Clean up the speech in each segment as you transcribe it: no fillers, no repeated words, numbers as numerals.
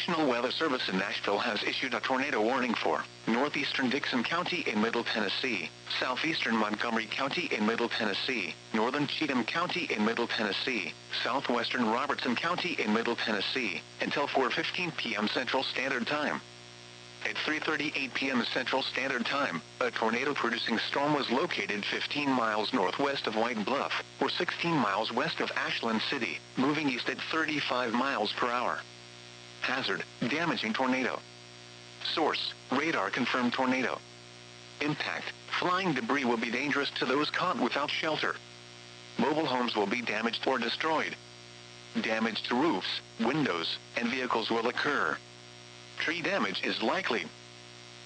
National Weather Service in Nashville has issued a tornado warning for northeastern Dixon County in Middle Tennessee, southeastern Montgomery County in Middle Tennessee, northern Cheatham County in Middle Tennessee, southwestern Robertson County in Middle Tennessee, until 4:15 p.m. Central Standard Time. At 3:38 p.m. Central Standard Time, a tornado-producing storm was located 15 miles northwest of White Bluff, or 16 miles west of Ashland City, moving east at 35 miles per hour. Hazard: damaging tornado. Source: radar-confirmed tornado. Impact: flying debris will be dangerous to those caught without shelter. Mobile homes will be damaged or destroyed. Damage to roofs, windows, and vehicles will occur. Tree damage is likely.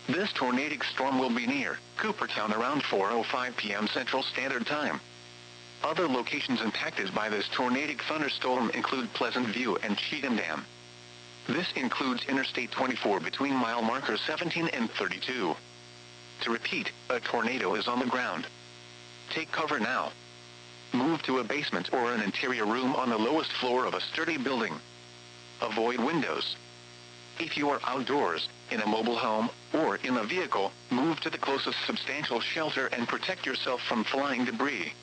This tornadic storm will be near Coopertown around 4:05 p.m. Central Standard Time. Other locations impacted by this tornadic thunderstorm include Pleasant View and Cheatham Dam. This includes Interstate 24 between mile markers 17 and 32. To repeat, a tornado is on the ground. Take cover now. Move to a basement or an interior room on the lowest floor of a sturdy building. Avoid windows. If you are outdoors, in a mobile home, or in a vehicle, move to the closest substantial shelter and protect yourself from flying debris.